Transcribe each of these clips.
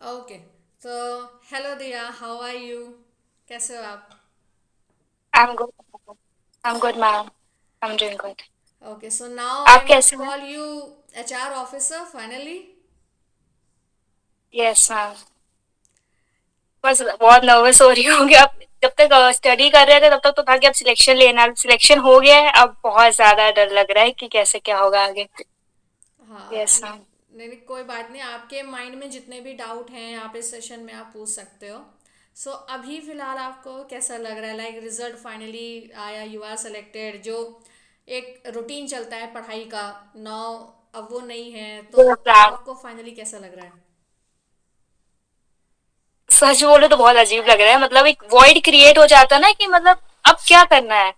Okay. तो hello दिया, how are you? कैसे हो आप? I'm good. I'm good, ma'am. I'm doing good. Okay, so now I आप मस्ट कैसे हैं? Call you HR officer finally. Yes ma'am. बस बहुत नर्वस हो रही हूँ कि अब जब तक स्टडी कर रहे थे तब तक तो था कि अब सिलेक्शन लेना, अब सिलेक्शन हो गया है, अब बहुत ज्यादा डर लग रहा है कि कैसे क्या होगा आगे। हाँ, यस मैम। नहीं नहीं, कोई बात नहीं। आपके माइंड में जितने भी डाउट हैं आप इस सेशन में आप पूछ सकते हो। सो अभी फिलहाल आपको कैसा लग रहा है? लाइक रिजल्ट फाइनली आया, यू आर सेलेक्टेड। जो एक रूटीन चलता है पढ़ाई का, नाउ अब वो नहीं है, तो यस मैम। आपको फाइनली कैसा लग रहा है? सच बोलो तो बहुत अजीब लग रहा है, मतलब एक वॉइड क्रिएट हो जाता है ना कि मतलब अब क्या करना है,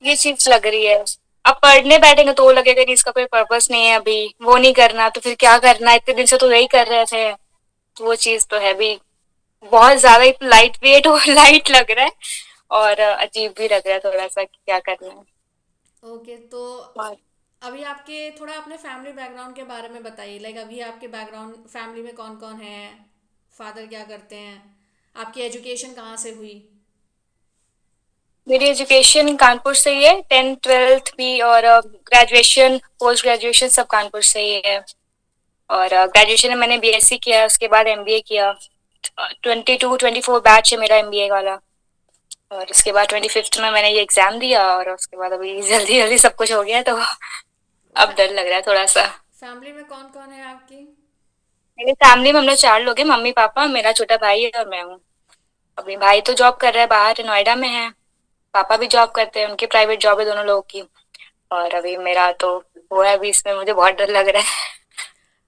ये चीज लग रही है। अब पढ़ने बैठेंगे तो वो लगेगा कि इसका कोई पर्पस नहीं है, अभी वो नहीं करना तो फिर क्या करना है, इतने दिन से तो यही कर रहे थे। तो वो चीज तो है भी, बहुत ज्यादा ही लाइट वेट और लाइट लग रहा है, और अजीब भी लग रहा है थोड़ा सा कि क्या करना है। ओके, तो और अभी आपके थोड़ा अपने फैमिली बैकग्राउंड के बारे में बताइए। लाइक अभी आपके बैकग्राउंड फैमिली में कौन कौन है? फादर क्या करते हैं? आपकी एजुकेशन कहाँ से हुई? मेरी एजुकेशन कानपुर से ही है, 10th 12th भी, और ग्रेजुएशन पोस्ट ग्रेजुएशन सब कानपुर से ही है। और ग्रेजुएशन में मैंने बीएससी किया, उसके बाद एमबीए किया। 22 24 बैच है मेरा एमबीए वाला। और उसके बाद 25th में मैंने ये एग्जाम दिया, और उसके बाद अभी जल्दी जल्दी सब कुछ हो गया, तो अब फै, डर लग रहा है थोड़ा सा। फैमिली में कौन कौन है आपकी? मेरी फैमिली में हम लोग 4 लोग हैं, मम्मी पापा, मेरा छोटा भाई है और मैं हूँ। अभी भाई तो जॉब कर रहा है, बाहर नोएडा में है। पापा भी जॉब करते हैं, उनकी प्राइवेट जॉब है दोनों लोगों की। और अभी मेरा तो वो है, अभी इसमें मुझे बहुत डर लग रहा है।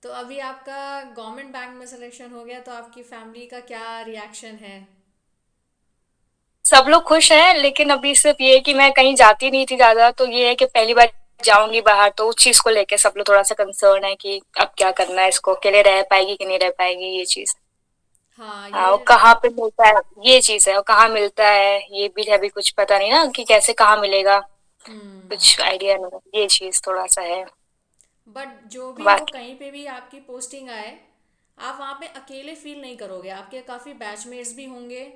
तो अभी आपका गवर्नमेंट बैंक में सिलेक्शन हो गया, तो आपकी फैमिली का क्या रिएक्शन है? सब लोग खुश हैं, लेकिन अभी सिर्फ ये है कि मैं कहीं जाती नहीं थी ज्यादा, तो ये है कि पहली बार जाऊंगी बाहर, तो उस चीज को लेके सब लोग थोड़ा सा कंसर्न है कि अब क्या करना है, इसको अकेले रह पाएगी कि नहीं रह पाएगी, ये चीज। हाँ, हाँ, और ये कहाँ पे मिलता है, ये चीज है, और कहाँ मिलता है ये भी है, अभी कुछ पता नहीं ना कि कैसे कहाँ मिलेगा, हम्म। कुछ आइडिया नहीं, ये चीज थोड़ा सा है। बट जो भी हो, बाकी कहीं पे भी आपकी पोस्टिंग आए, आप वहाँ पे अकेले फील नहीं करोगे। आपके काफ़ी बैचमेट्स भी होंगे।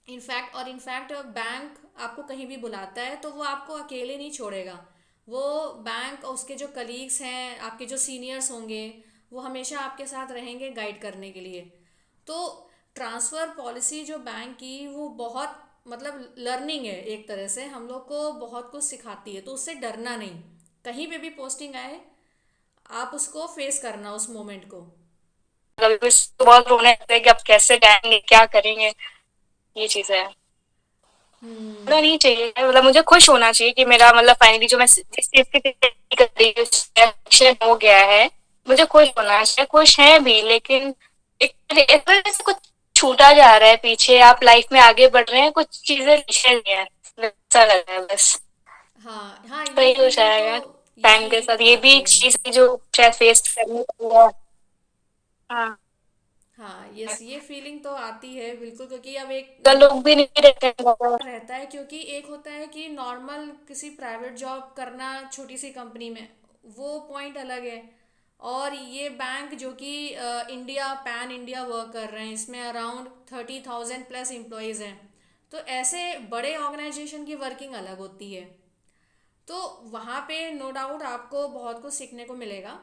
इनफैक्ट बैंक आपको कहीं भी बुलाता है तो वो आपको अकेले नहीं छोड़ेगा। वो बैंक और उसके जो कलीग्स हैं, आपके जो सीनियर्स होंगे, वो हमेशा आपके साथ रहेंगे गाइड करने के लिए। तो ट्रांसफ़र पॉलिसी जो बैंक की, वो बहुत मतलब लर्निंग है। एक तरह से हम लोग को बहुत कुछ सिखाती है, तो उससे डरना नहीं। कहीं पे भी पोस्टिंग आए, आप उसको फेस करना उस मोमेंट को। कभी भी बहुत रोने लगता है कि अब कैसे जाएंगे, क्या करेंगे, ये चीज है। होना हम्म। नहीं चाहिए, मतलब मुझे खुश होना चाहिए कि मेरा मतलब फाइनली जो मैं जिस चीज की तैयारी कर रही हूँ सिलेक्शन हो गया है। मुझे खुश होना चाहिए, खुश है भी, लेकिन एक तरह से कुछ छूटा जा रहा है पीछे, आप लाइफ में आगे बढ़ रहे हैं, कुछ चीजें पीछे नहीं है, ऐसा लग रहा है बस। हाँ हाँ, सही हो जाएगा ये टाइम के फीलिंग साथ, तो ये भी आती एक है। चीज की जो शायद फेस करनी पड़ी है। हाँ, हाँ, ये फीलिंग तो आती है बिल्कुल, क्योंकि अब एक तो लोग भी नहीं रहते हैं। रहता है। क्योंकि एक होता है कि नॉर्मल किसी प्राइवेट जॉब करना छोटी सी कंपनी में, वो पॉइंट अलग है। और ये बैंक जो कि इंडिया पैन इंडिया वर्क कर रहे हैं, इसमें अराउंड 30,000 प्लस एम्प्लॉयज़ हैं। तो ऐसे बड़े ऑर्गेनाइजेशन की वर्किंग अलग होती है। तो वहाँ पे नो डाउट आपको बहुत कुछ सीखने को मिलेगा।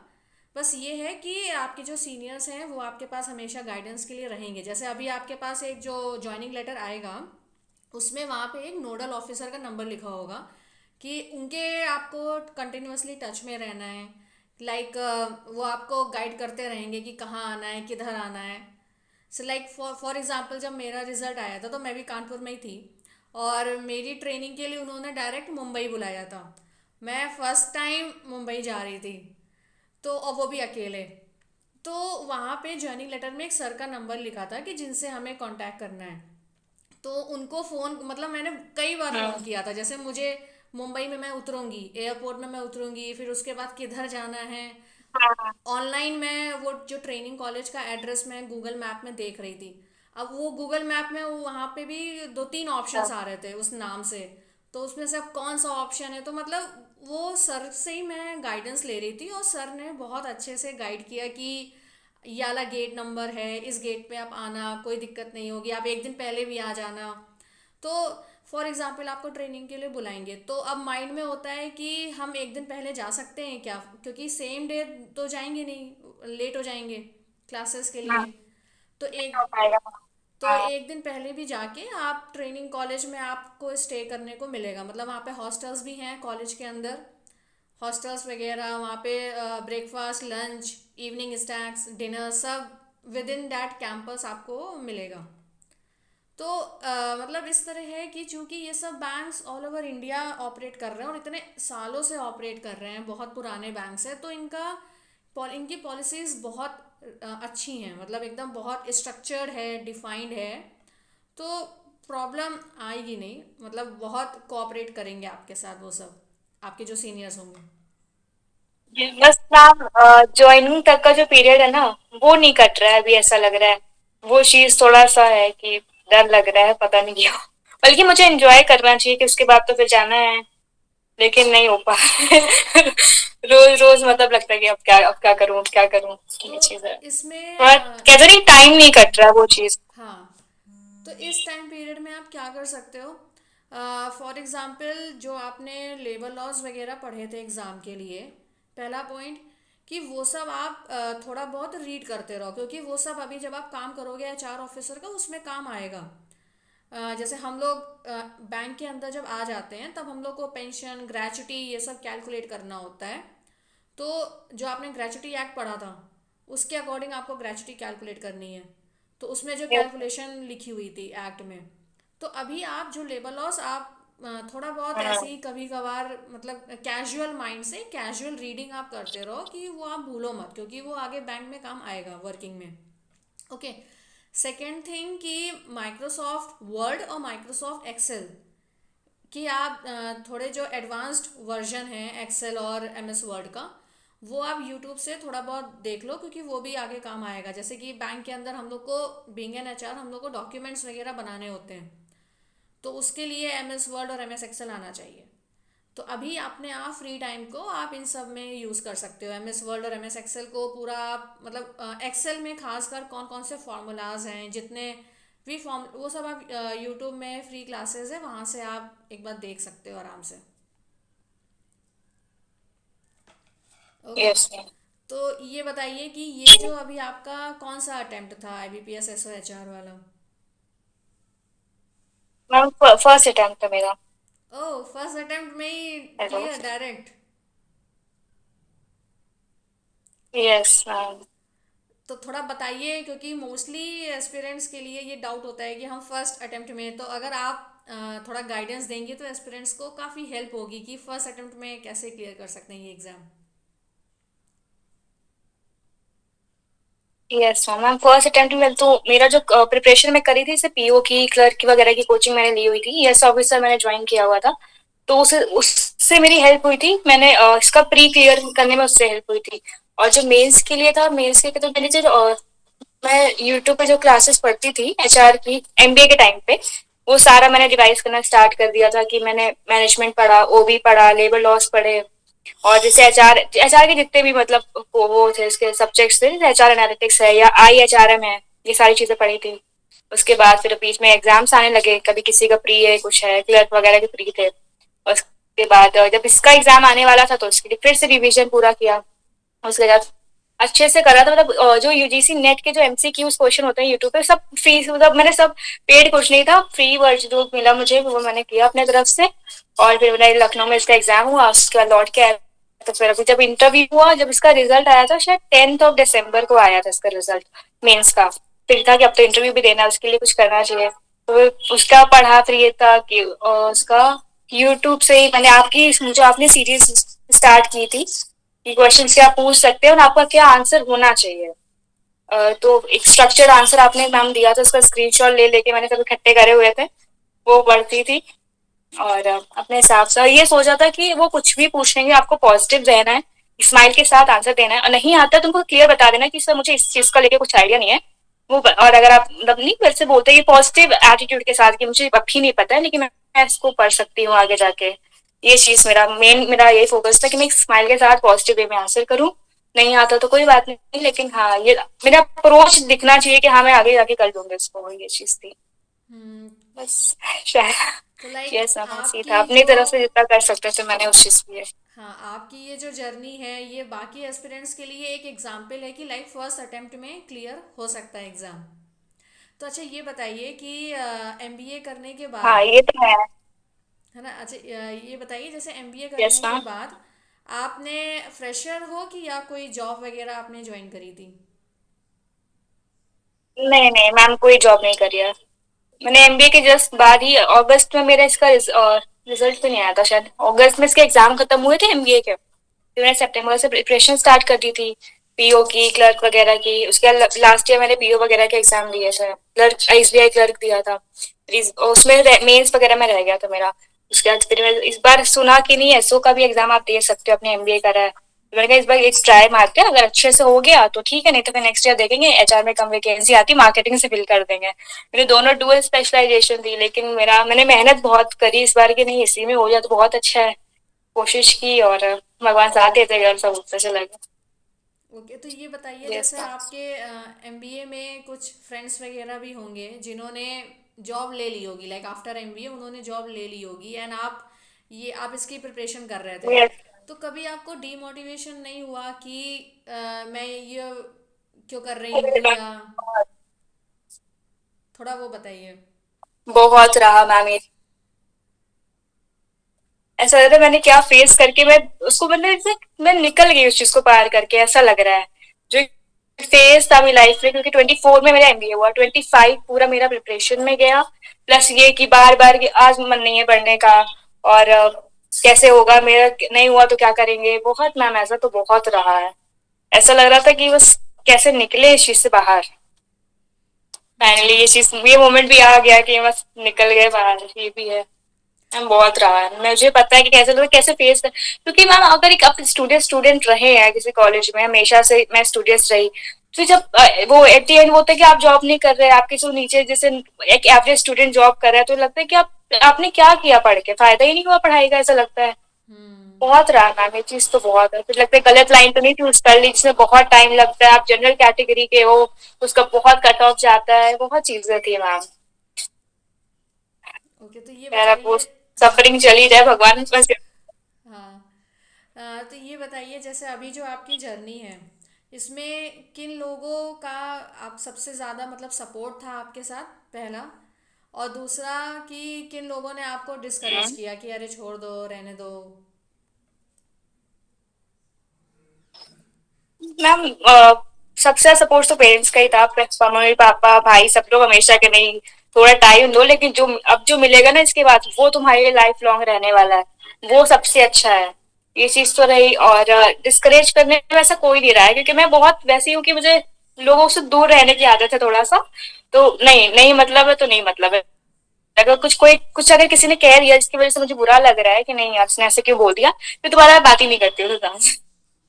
बस ये है कि आपके जो सीनियर्स हैं वो आपके पास हमेशा गाइडेंस के लिए रहेंगे। जैसे अभी आपके पास एक जो ज्वाइनिंग लेटर आएगा, उसमें वहाँ पे एक नोडल ऑफिसर का नंबर लिखा होगा कि उनके आपको कंटिन्यूअसली टच में रहना है। लाइक वो आपको गाइड करते रहेंगे कि कहाँ आना है, किधर आना है। सो लाइक फॉर एग्जांपल, जब मेरा रिजल्ट आया था तो मैं भी कानपुर में ही थी, और मेरी ट्रेनिंग के लिए उन्होंने डायरेक्ट मुंबई बुलाया था। मैं फर्स्ट टाइम मुंबई जा रही थी, तो और वो भी अकेले। तो वहाँ पे ज्वाइनिंग लेटर में एक सर का नंबर लिखा था कि जिनसे हमें कांटेक्ट करना है। तो उनको फ़ोन, मतलब मैंने कई बार फ़ोन हम्म। किया था। जैसे मुझे मुंबई में मैं उतरूँगी, एयरपोर्ट में मैं उतरूँगी, फिर उसके बाद किधर जाना है। हाँ। ऑनलाइन मैं वो जो ट्रेनिंग कॉलेज का एड्रेस मैं गूगल मैप में देख रही थी। अब वो गूगल मैप में वहाँ पे भी दो तीन ऑप्शंस हाँ। आ रहे थे उस नाम से। तो उसमें से अब कौन सा ऑप्शन है, तो मतलब वो सर से ही मैं गाइडेंस ले रही थी, और सर ने बहुत अच्छे से गाइड किया कि ये वाला गेट नंबर है, इस गेट पे आप आना, कोई दिक्कत नहीं होगी, आप एक दिन पहले भी आ जाना। तो फॉर एग्जाम्पल आपको ट्रेनिंग के लिए बुलाएंगे, तो अब माइंड में होता है कि हम एक दिन पहले जा सकते हैं क्या, क्योंकि सेम डे तो जाएंगे नहीं, लेट हो जाएंगे क्लासेस के हाँ, लिए। तो नहीं हो एक पाएगा। तो हाँ। एक दिन पहले भी जाके आप ट्रेनिंग कॉलेज में आपको स्टे करने को मिलेगा, मतलब वहाँ पे हॉस्टल्स भी हैं कॉलेज के अंदर, हॉस्टल्स वगैरह वहाँ पे, breakfast, lunch, evening snacks, dinner, सब विद इन दैट कैंपस आपको मिलेगा। तो मतलब इस तरह है कि चूंकि ये सब banks all over India operate कर रहे हैं और इतने सालों से ऑपरेट कर रहे हैं, बहुत पुराने बैंक्स हैं, तो इनकी पॉलिसीज बहुत अच्छी हैं, मतलब एकदम बहुत स्ट्रक्चर्ड है, डिफाइंड है। तो प्रॉब्लम आएगी नहीं, मतलब बहुत कोऑपरेट करेंगे आपके साथ वो सब, आपके जो सीनियर्स होंगे। बस मैम, ज्वाइनिंग तक का जो पीरियड है ना, वो नहीं कट रहा है अभी, ऐसा लग रहा है। वो चीज थोड़ा सा है कि डर लग रहा है, पता नहीं क्यों। बल्कि मुझे एंजॉय करना चाहिए कि उसके बाद तो फिर जाना है, लेकिन नहीं हो पा रोज रोज मतलब लगता है कि अब क्या करूं, अब क्या करूं। तो ये चीज है, इसमें थोड़ा कहते नहीं, टाइम नहीं कट रहा वो चीज। हाँ, तो इस टाइम पीरियड में आप क्या कर सकते हो। फॉर एग्ज़ाम्पल जो आपने लेबर लॉज वगैरह पढ़े थे एग्ज़ाम के लिए, पहला पॉइंट कि वो सब आप थोड़ा बहुत रीड करते रहो, क्योंकि वो सब अभी जब आप काम करोगे एचआर ऑफिसर का, उसमें काम आएगा। जैसे हम लोग बैंक के अंदर जब आ जाते हैं, तब हम लोग को पेंशन, ग्रेचुटी, ये सब कैलकुलेट करना होता है। तो जो आपने ग्रेचुटी एक्ट पढ़ा था, उसके अकॉर्डिंग आपको ग्रेचुटी कैलकुलेट करनी है। तो उसमें जो कैलकुलेशन लिखी हुई थी एक्ट में, तो अभी आप जो लेबर लॉस आप थोड़ा बहुत ऐसे ही कभी कभार, मतलब कैजुअल माइंड से कैजुअल रीडिंग आप करते रहो, कि वो आप भूलो मत, क्योंकि वो आगे बैंक में काम आएगा वर्किंग में। ओके। सेकेंड थिंग कि माइक्रोसॉफ्ट वर्ड और माइक्रोसॉफ्ट एक्सेल कि आप थोड़े जो एडवांस्ड वर्जन है एक्सेल और एमएस वर्ड का, वो आप यूट्यूब से थोड़ा बहुत देख लो, क्योंकि वो भी आगे काम आएगा। जैसे कि बैंक के अंदर हम लोग को, बीइंग एन एचआर, हम लोग को डॉक्यूमेंट्स वगैरह बनाने होते हैं, तो उसके लिए एमएस वर्ड और एमएस एक्सेल आना चाहिए। तो अभी अपने आप फ्री टाइम को आप इन सब में यूज़ कर सकते हो, एमएस वर्ड और एमएस एक्सेल को पूरा आप, मतलब एक्सेल में खासकर कौन कौन से फार्मूलाज हैं, जितने भी फॉर्म, वो सब आप यूट्यूब में फ्री क्लासेस है, वहाँ से आप एक बार देख सकते हो आराम से। ओके। यस तो ये बताइए कि ये जो अभी आपका कौन सा अटेम्प्ट था आईबीपीएस एसओ एचआर वाला। मैम, फर्स्ट अटेम्प्ट है मेरा। ओह, फर्स्ट अटेम्प्ट में ही hello. Clear direct. Yes ma'am. तो थोड़ा बताइए, क्योंकि मोस्टली एस्पिरेंट्स के लिए ये डाउट होता है कि हम फर्स्ट अटेम्प्ट में, तो अगर आप थोड़ा गाइडेंस देंगे तो एस्पिरेंट्स को काफ़ी हेल्प होगी कि फर्स्ट अटेम्प्ट में कैसे क्लियर कर सकते हैं ये exam. Yes ma'am, first attempt में तो मेरा जो प्रिपरेशन मैं करी थी, इसे पीओ की, क्लर्क की वगैरह की कोचिंग मैंने ली हुई थी, यस ऑफिसर मैंने ज्वाइन किया हुआ था। तो उससे मेरी हेल्प हुई थी, मैंने इसका प्री क्लियर करने में उससे हेल्प हुई थी। और जो मेंस के लिए था, मेंस के लिए तो मैंने जो मैं यूट्यूब पे जो क्लासेस पढ़ती थी एचआर की, एमबीए के टाइम पे, वो सारा मैंने रिवाइज करना स्टार्ट कर दिया था। कि मैंने मैनेजमेंट पढ़ा, ओबी पढ़ा, लेबर लॉस पढ़े, और जैसे एचआर एचआर के जितने भी मतलब वो थे, इसके सब्जेक्ट्स थे, जैसे एचआर एनालिटिक्स है या IHRM है, ये सारी चीजें पढ़ी थी। उसके बाद फिर बीच में एग्जाम्स आने लगे, कभी किसी का प्री है, कुछ है, क्लर्क वगैरह के प्री थे। उसके बाद जब इसका एग्जाम आने वाला था, तो उसके लिए फिर से रिवीजन पूरा किया। उसके बाद अच्छे से करा था, मतलब जो यूजीसी नेट के जो एमसीक्यूज क्वेश्चन होते हैं यूट्यूब पे, सब फ्री, मतलब मैंने सब, पेड कुछ नहीं था, फ्री वर्जन जो मिला मुझे वो मैंने किया अपने तरफ से। और फिर मैंने लखनऊ में इसका एग्जाम हुआ, उसके बाद लौट के आया। तो फिर अभी जब इंटरव्यू हुआ, जब इसका रिजल्ट आया था, शायद 10 दिसंबर को आया था इसका रिजल्ट, मेंस का। फिर था कि अब तो इंटरव्यू भी देना है, उसके लिए कुछ करना चाहिए। तो उसका पढ़ा, फिर ये था कि उसका यूट्यूब से ही मैंने आपकी, जो आपने सीरीज स्टार्ट की थी कि क्वेश्चन क्या पूछ सकते हैं और आपका क्या आंसर होना चाहिए, तो एक स्ट्रक्चर्ड आंसर आपने मैम दिया था, उसका स्क्रीनशॉट ले लेके मैंने सब इकट्ठे करे हुए थे, वो पढ़ती थी। और अपने हिसाब से ये सोचा था कि वो कुछ भी पूछेंगे, आपको पॉजिटिव रहना है, स्माइल के साथ आंसर देना है, और नहीं आता तो उनको क्लियर बता देना कि सर मुझे इस चीज का लेके कुछ आइडिया नहीं है। और अगर आप मतलब नहीं फिर से बोलते हैं पॉजिटिव एटीट्यूड के साथ कि मुझे अभी नहीं पता है, लेकिन मैं इसको पढ़ सकती हूँ आगे जाके। ये चीज मेरा यही फोकस था कि मैं एक स्माइल के साथ पॉजिटिव वे में आंसर करूँ, नहीं आता तो कोई बात नहीं, लेकिन हाँ ये मेरा अप्रोच दिखना चाहिए कि हाँ मैं आगे जाके कर लूंगी इसको, ये चीज थी हम्म। बस। शायद तो लाइक ये समझ था, आपकी अपनी जो, तरफ से जितना कर सकते थे मैंने उस चीज की है। हाँ, आपकी ये जो जर्नी है ये बाकी एस्पिरेंट्स के लिए एक एग्जाम्पल है कि लाइक फर्स्ट अटेम्प्ट में क्लियर हो सकता है एग्ज़ाम। तो अच्छा ये बताइए कि एमबीए करने के बाद, हाँ ये तो है। है ना, अच्छा ये बताइए जैसे एमबीए यस करने के मैम। बाद आपने फ्रेशर हो कि या कोई जॉब वगैरह आपने ज्वाइन करी थी? नहीं नहीं मैम, कोई जॉब नहीं करी है। मैंने एमबीए के जस्ट बाद ही अगस्त में मेरा इसका रिजल्ट तो नहीं आया था, शायद अगस्त में इसके एग्जाम खत्म हुए थे एमबीए के, फिर मैंने सितंबर से प्रिपरेशन स्टार्ट कर दी थी, पीओ की, क्लर्क वगैरह की। उसके लास्ट ईयर मैंने पीओ वगैरह के एग्जाम दिए थे, क्लर्क एसबीआई क्लर्क दिया था। उसमें मेंस वगैरह में रह गया था मेरा। उसके बाद फिर मैं इस बार सुना कि नहीं एसओ का भी एग्जाम आप दे सकते हो, अपने एमबीए करा है, तो मैंने कहा इस बार एक ट्राई मारते हैं, अगर अच्छे से हो गया तो ठीक है, नहीं तो फिर नेक्स्ट ईयर देखेंगे, एचआर में कम वैकेंसी आती, मार्केटिंग से फिल कर देंगे। मैंने दोनों डुअल स्पेशलाइजेशन थी, लेकिन मैंने मेहनत बहुत करी इस बार की, नहीं इसी में हो जाए तो बहुत अच्छा है। कोशिश की और भगवान साथ देते गए और सब उससे चला गया। ओके, तो ये बताइए यस जैसे आपके एमबीए में कुछ फ्रेंड्स वगैरह भी होंगे जिन्होंने जॉब ले ली होगी, लाइक आफ्टर एमबीए उन्होंने जॉब ले ली होगी एंड आप इसकी प्रिपरेशन कर रहे थे। यस। तो कभी आपको डीमोटिवेशन नहीं हुआ कि मैं ये क्यों कर रही हूँ, या थोड़ा वो बताइए। बहुत रहा मैम ये। ऐसा लग रहा है मैंने क्या फेस करके मैं उसको, मतलब मैं निकल गई उस चीज को पार करके, ऐसा लग रहा है। जो फेज था मेरी लाइफ में, क्योंकि 24 में मेरा एमबीए हुआ, 25 पूरा मेरा प्रिपरेशन में गया, प्लस ये कि बार बार कि आज मन नहीं है पढ़ने का, और कैसे होगा मेरा, नहीं हुआ तो क्या करेंगे, बहुत मैम ऐसा तो बहुत रहा है। ऐसा लग रहा था कि बस कैसे निकले इस चीज से बाहर। फाइनली ये मोमेंट भी आ गया कि बस निकल गए बाहर, ये भी है। मैम बहुत रहा है, मुझे पता है कि कैसे लोग कैसे फेस कर, क्योंकि मैम अगर एक आप स्टूडेंट स्टूडेंट रहे हैं किसी कॉलेज में, हमेशा से मैं स्टूडेंट रही, तो जब वो एट द एंड वो होता है कि आप जॉब नहीं कर रहे हैं, आपके जो नीचे जैसे एक एवरेज स्टूडेंट जॉब कर रहा है, तो लगता है कि आपने क्या किया पढ़ के, फायदा ही नहीं हुआ पढ़ाई का, ऐसा लगता है। हम्म। बहुत रहा मैम ये चीज तो बहुत है, फिर लगता है गलत लाइन तो नहीं चूज कर ली जिसमें बहुत टाइम लगता है, आप जनरल कैटेगरी के हो, उसका बहुत कट ऑफ जाता है, बहुत चीजें थी मैम। ओके, तो ये यार अब वो बताइए। हाँ। सफरिंग चली जाए भगवान बस। हाँ। तो ये बताइए जैसे अभी जो आपकी जर्नी है इसमें किन लोगों का आप सबसे ज़्यादा मतलब सपोर्ट था आपके साथ, पहला, और दूसरा कि किन लोगों ने आपको डिस्करेज किया कि अरे छोड़ दो, रहने दो? मैम सबसे ज्यादा सपोर्ट तो पेरेंट्स का ही था, मम्मी पापा भाई सब लोग हमेशा के, नहीं थोड़ा टाइम दो, लेकिन जो अब जो मिलेगा ना इसके बाद वो तुम्हारे लिए लाइफ लॉन्ग रहने वाला है, वो सबसे अच्छा है। ये चीज तो रही, और डिस्करेज करने में ऐसा कोई नहीं रहा है, क्योंकि मैं बहुत वैसी हूँ कि मुझे लोगों से दूर रहने की आदत है थोड़ा सा। तो नहीं नहीं मतलब है तो नहीं मतलब है, अगर कुछ अगर किसी ने कह दिया जिसकी वजह से मुझे बुरा लग रहा है कि नहीं यार उसने ऐसे क्यों बोल दिया, तो दोबारा बात ही नहीं करती हूँ उसके साथ।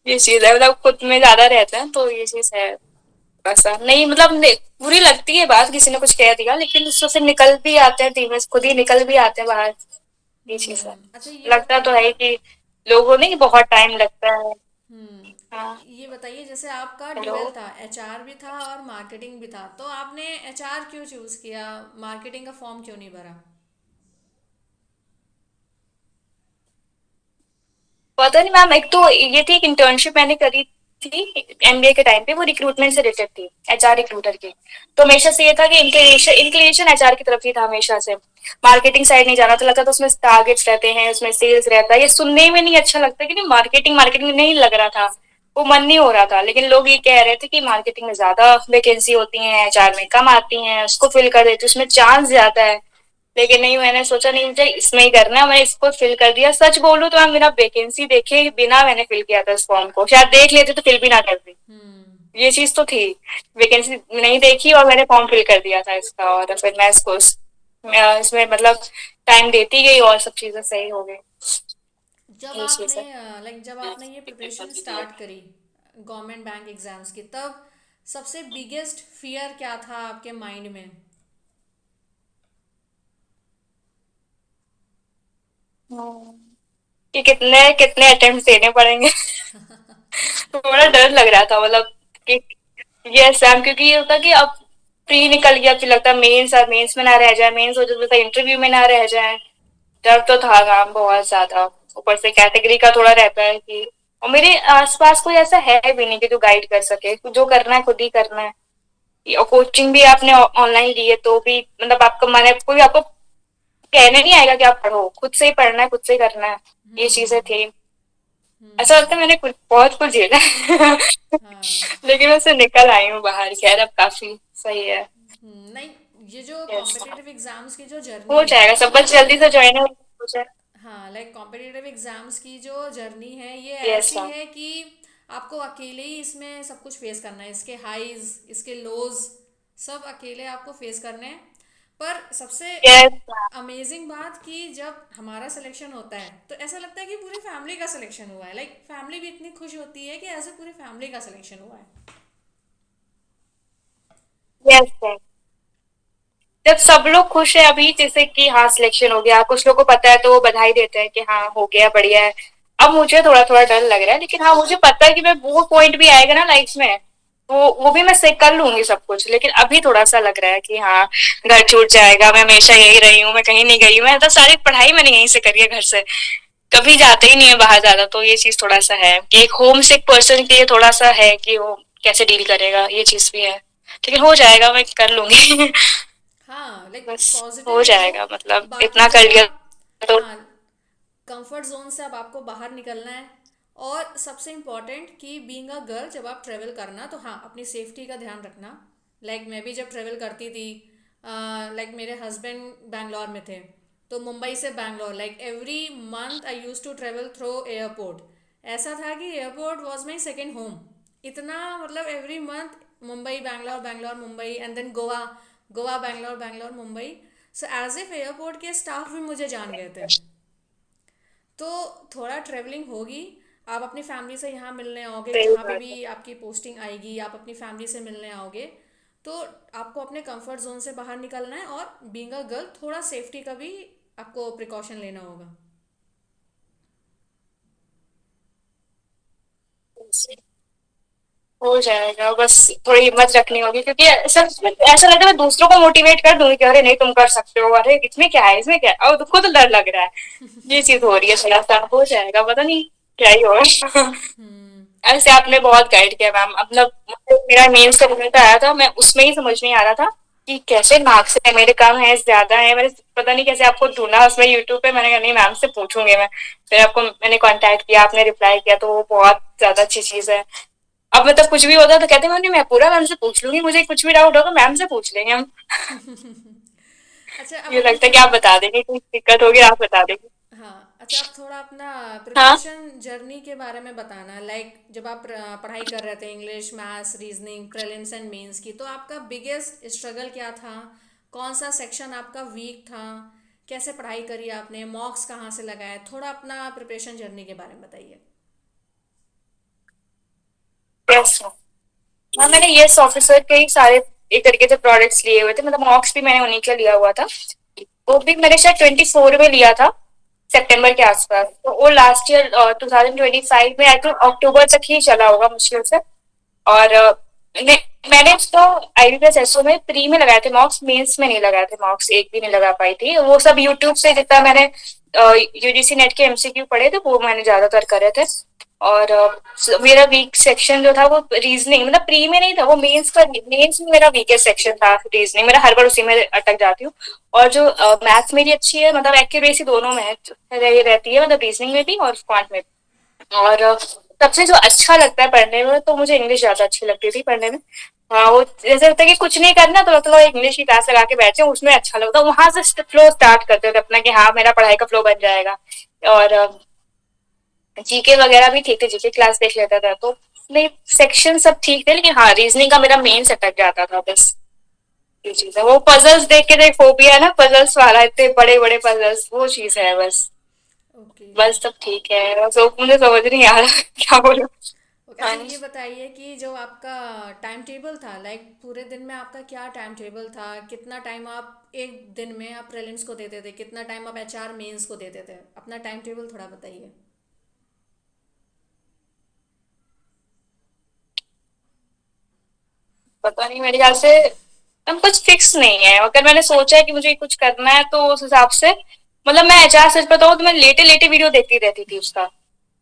ये चीज है, मतलब खुद में ज्यादा रहता है तो ये चीज है। ऐसा नहीं मतलब बुरी लगती है बात, किसी ने कुछ कह दिया, लेकिन उससे फिर निकल भी आते हैं, धीमे से खुद ही निकल भी आते हैं बाहर। ये चीज है। अच्छा ये लगता तो बताइए। है कि लोगों ने कि बहुत टाइम लगता है। हाँ। ये बताइए जैसे आपका हेलो। ड्यूअल था, एचआर भी था और मार्केटिंग भी था, तो आपने एचआर क्यों चूज किया, मार्केटिंग का फॉर्म क्यों नहीं भरा? पता नहीं मैम, एक तो ये थी कि इंटर्नशिप मैंने करी थी एमबीए के टाइम पे, वो रिक्रूटमेंट से रिलेटेड थी, एचआर रिक्रूटर की। तो हमेशा से ये था कि इंक्लिनेशन इंक्लिनेशन एचआर की तरफ ही था हमेशा से, मार्केटिंग साइड नहीं जाना, तो लगता था उसमें टारगेट्स रहते हैं, उसमें सेल्स रहता है, ये सुनने में नहीं अच्छा लगता कि नहीं, मार्केटिंग मार्केटिंग नहीं लग रहा था, वो मन नहीं हो रहा था, लेकिन लोग ये कह रहे थे कि मार्केटिंग में ज्यादा वैकेंसी होती है, एचआर में कम आती हैं, उसको फिल कर देती, उसमें चांस ज्यादा है। लेकिन नहीं, मैंने सोचा नहीं मुझे इसमें ही करना है, मैंने इसको फिल कर दिया। सच बोलूं तो मैं बिना वैकेंसी देखे बिना मैंने फिल किया था इस फॉर्म को, शायद देख लेते तो फिल भी ना करती। हम्म। ये चीज तो थी, वैकेंसी नहीं देखी और मैंने फॉर्म फिल कर दिया था इसका, और फिर मैं इसको इसमें मतलब टाइम देती गई और सब चीजें सही हो गई। जब ये आपने चीज है। जब आपने ये प्रिपरेशन स्टार्ट करी गवर्नमेंट बैंक एग्जाम्स की, तब सबसे बिगेस्ट फियर क्या था आपके माइंड में? कि कितने कितने अटेम्प्ट देने पड़ेंगे। थोड़ा डर लग रहा था मतलब कि ये एग्जाम, क्योंकि ये होता कि अब प्री निकल गया, फिर लगता मेंस, और मेंस में ना रह जाए, मेंस हो जाए तो इंटरव्यू में ना रह जाए। डर तो था काम बहुत ज्यादा। ऊपर से कैटेगरी का थोड़ा रहता है कि, और मेरे आसपास कोई ऐसा है भी नहीं कि जो गाइड कर सके, जो करना है खुद ही करना है। और कोचिंग भी आपने ऑनलाइन ली है तो भी मतलब आपका मन है, कोई आपको कहने नहीं आएगा कि आप पढ़ो, खुद से ही पढ़ना है, खुद से ही करना है। ये चीजें थी। ऐसा लगता है मैंने कुछ बहुत कुछ झेला है। हाँ। लेकिन मैं उससे निकल आई हूँ बाहर, खैर अब काफी सही है। नहीं, ये जो यस, कॉम्पिटिटिव एग्जाम्स की जो जर्नी हो है, जाएगा सब, बस जल्दी से ज्वाइन हो जाए। हाँ, लाइक कॉम्पिटिटिव एग्जाम्स की जो जर्नी है ये यस ऐसी मैम। है कि आपको अकेले ही इसमें सब कुछ फेस करना है, इसके हाइज, इसके लोज, सब अकेले आपको फेस करने हैं। पर सबसे यस। अमेजिंग बात कि जब हमारा सिलेक्शन होता है तो ऐसा लगता है कि पूरी फैमिली का सिलेक्शन हुआ है, लाइक फैमिली भी इतनी खुश होती है कि ऐसे पूरी फैमिली का सिलेक्शन हुआ है। Yes ma'am. जब सब लोग खुश है अभी, जैसे कि हाँ सिलेक्शन हो गया, कुछ लोग को पता है तो वो बधाई देते हैं कि हाँ हो गया, बढ़िया है। अब मुझे थोड़ा थोड़ा डर लग रहा है, लेकिन हाँ मुझे पता है कि मैं वो पॉइंट भी आएगा ना लाइफ में, वो भी मैं से कर लूंगी सब कुछ। लेकिन अभी थोड़ा सा लग रहा है कि हाँ घर छूट जाएगा, मैं हमेशा यही रही हूँ, मैं कहीं नहीं गई हूँ, मैं तो सारी पढ़ाई मैंने यहीं से करी है घर से, कभी जाते ही नहीं है बाहर ज्यादा। तो ये चीज थोड़ा सा है कि एक होम सिक पर्सन के लिए थोड़ा सा है कि वो कैसे डील करेगा, ये चीज भी है। लेकिन हो जाएगा, मैं कर लूंगी। हाँ, लाइक बस पॉजिटिव हो रहो। जाएगा, मतलब बाकी इतना कर जब लिया आप, तो। हाँ, कंफर्ट जोन से अब आपको बाहर निकलना है। और सबसे इम्पॉर्टेंट कि बीइंग अ गर्ल जब आप ट्रेवल करना तो हाँ अपनी सेफ्टी का ध्यान रखना। लाइक मैं भी जब ट्रेवल करती थी, लाइक मेरे हस्बैंड बैंगलोर में थे, तो मुंबई से Bangalore like every month I use to travel through airport. ऐसा था कि airport was my second home. इतना मतलब every month Mumbai Bangalore, Bangalore Mumbai, and then Goa, Goa Bangalore, Bangalore Mumbai. So as if airport के स्टाफ भी मुझे जान गए थे। तो थोड़ा ट्रैवलिंग होगी, आप अपनी फैमिली से यहाँ मिलने आओगे, सही जहाँ पे बात भी है। आपकी पोस्टिंग आएगी आप अपनी फैमिली से मिलने आओगे। तो आपको अपने कंफर्ट जोन से बाहर निकलना है, और बीइंग अ गर्ल थोड़ा सेफ्टी का भी आपको प्रिकॉशन लेना होगा। हो जाएगा, बस थोड़ी हिम्मत रखनी होगी, क्योंकि ऐसा लगता है मैं दूसरों को मोटिवेट कर दूंगी कि अरे नहीं तुम कर सकते हो, अरे इसमें क्या है, इसमें क्या है, और खुद डर लग रहा है। ये चीज हो रही है, थोड़ा सा हो जाएगा, पता नहीं क्या ही होगा। हम्म। ऐसे आपने बहुत गाइड किया मैम, मतलब मुझे मेरा मेंस का रिजल्ट आया था, मैं उसमें ही समझ नहीं आ रहा था कि कैसे मार्क्स है मेरे, कम है ज्यादा है, मैंने पता नहीं कैसे आपको ढूंढा उसमें यूट्यूब पे, मैंने कहा नहीं मैम से पूछूंगी मैं। फिर आपको मैंने कांटेक्ट किया, आपने रिप्लाई किया, तो वो बहुत ज्यादा अच्छी चीज है। अब मतलब कुछ भी होता है तो कहते हैं मैं पूरा मैम से पूछ लूंगी, मुझे कुछ भी डाउट होगा मैम से पूछ लेंगे हम। अच्छा, अब ये अभी लगता है कि थोड़ा, आप बता देंगे, कोई दिक्कत होगी आप बता देंगे। हाँ, अच्छा आप थोड़ा अपना हाँ। प्रिपरेशन जर्नी के बारे में बताना। लाइक जब आप पढ़ाई कर रहे थे English, maths, reasoning, prelims and mains की, तो आपका बिगेस्ट स्ट्रगल क्या था? कौन सा सेक्शन आपका वीक था? कैसे पढ़ाई करी आपने? मॉक्स कहाँ से लगाए? थोड़ा अपना प्रिपरेशन जर्नी के बारे में बताइए। यस। हाँ मैंने यस ऑफिसर के ही सारे एक तरीके से प्रोडक्ट्स लिए हुए थे, मतलब मॉक्स भी मैंने उन्हीं का लिया हुआ था। वो भी मैंने शायद 24 में लिया था, सितंबर के आसपास। तो वो लास्ट ईयर 2025 में आई थिंक अक्टूबर तक ही चला होगा मुश्किल से। और मैंने उसको IB+ SO में प्री में लगाए थे मॉक्स, मेंस में नहीं लगाए थे मॉक्स, एक भी नहीं लगा पाई थी। वो सब यूट्यूब से जितना मैंने UGC नेट के MCQ पढ़े थे वो मैंने ज्यादातर करे थे। और मेरा वीक सेक्शन जो था वो रीजनिंग, मतलब प्री में नहीं था, वो मेंस का, मेंस में मेरा वीकेस्ट सेक्शन था रीजनिंग, मेरा हर बार उसी में अटक जाती हूँ। और जो मैथ्स मेरी अच्छी है, मतलब एक्यूरेसी दोनों में रहती है, मतलब रीजनिंग में भी और क्वांट में भी। और सबसे जो अच्छा लगता है पढ़ने में, तो मुझे इंग्लिश ज्यादा अच्छी लगती थी पढ़ने में। हाँ वो जैसे लगता है कि कुछ नहीं करना तो मतलब इंग्लिश की क्लास लगा के बैठे हैं, उसमें अच्छा लगता है, वहां से फ्लो स्टार्ट करते थे अपना कि हाँ मेरा पढ़ाई का फ्लो बन जाएगा। और जीके वगैरह भी ठीक थे, जीके क्लास देख लेता था तो नहीं, सेक्शन सब ठीक थे, लेकिन हाँ रीजनिंग का मेरा मेन से अटक जाता था बस। ये चीज है, वो पजल्स देख के, देख फोबिया है ना पजल्स वाला, इतने बड़े बड़े पजल्स, वो चीज है बस। ओके। बस सब ठीक है, बस मुझे समझ नहीं आ रहा क्या बोलूं। ओके, हाँ अच्छा ये बताइए कि जो आपका टाइम टेबल था, लाइक पूरे दिन में आपका क्या टाइम टेबल था? कितना टाइम आप एक दिन में आप प्रीलिम्स को देते थे, कितना टाइम आप HR मेंस को देते थे? अपना टाइम टेबल थोड़ा बताइए। पता नहीं, मेरे ख्याल से हम कुछ फिक्स नहीं है। अगर मैंने सोचा है कि मुझे कुछ करना है तो उस हिसाब से, मतलब मैं एचआर सच बताऊँ तो मैं लेटे लेटे वीडियो देखती रहती थी उसका।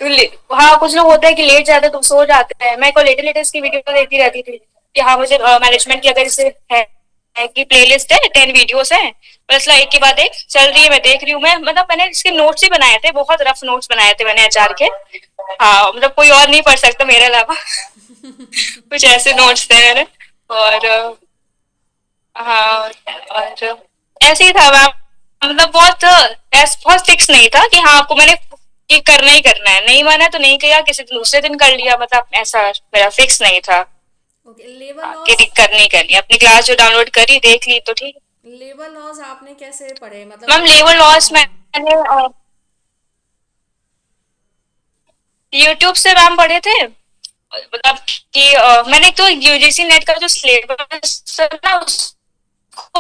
तो हाँ, कुछ लोग होते हैं कि लेट जाते हैं तो सो जाते हैं, मैं को लेटे लेटे इसकी वीडियो देखती रहती थी कि हाँ मुझे मैनेजमेंट की अगर इसे है कि प्लेलिस्ट है 10 वीडियोस है, बस एक के बाद एक चल रही है, मैं देख रही हूँ। मैं मतलब मैंने इसके नोट्स ही बनाए थे, बहुत रफ नोट्स बनाए थे मैंने एचआर के। हाँ मतलब कोई और नहीं पढ़ सकता मेरे अलावा। कुछ ऐसे नोट्स थे मेरे। और हाँ, और ऐसे ही था मैम। मतलब बहुत फिक्स नहीं था कि हाँ आपको मैंने ये करना ही करना है, नहीं माना तो नहीं किया, किसी दिन दूसरे दिन कर लिया, मतलब ऐसा मेरा फिक्स नहीं था। ओके, लेबर हाँ, कि लॉज। करनी ही करनी, अपनी क्लास जो डाउनलोड करी देख ली तो ठीक। लेबर लॉज आपने कैसे पढ़े, मतलब मैम कहाँ लेबर पढ़े लॉस थे? मैंने यूट्यूब से मैम पढ़े थे। मतलब कि मैंने तो यूजीसी नेट का जो सिलेबस ना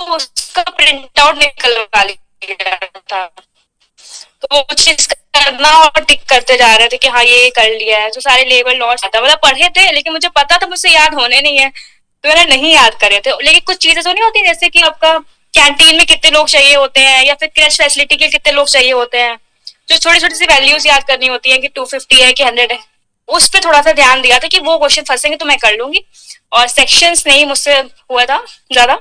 उसका प्रिंट आउट निकलवा लिया था। तो वो चीज करना और टिक करते जा रहे थे कि हाँ ये कर लिया है, तो सारे लेवल लॉस आता, मतलब पढ़े थे लेकिन मुझे पता था मुझसे याद होने नहीं है, तो मैंने नहीं याद करे थे। लेकिन कुछ चीजें तो नहीं होती, जैसे कि आपका कैंटीन में कितने लोग चाहिए होते हैं या फिर क्रैश फैसिलिटी के कितने लोग चाहिए होते हैं, जो छोटी छोटी सी वैल्यूज याद करनी होती है कि 250 है कि 100 है। उस पर थोड़ा सा ध्यान दिया था कि वो क्वेश्चन फंसेंगे तो मैं कर लूंगी। और सेक्शंस नहीं मुझसे हुआ था ज्यादा।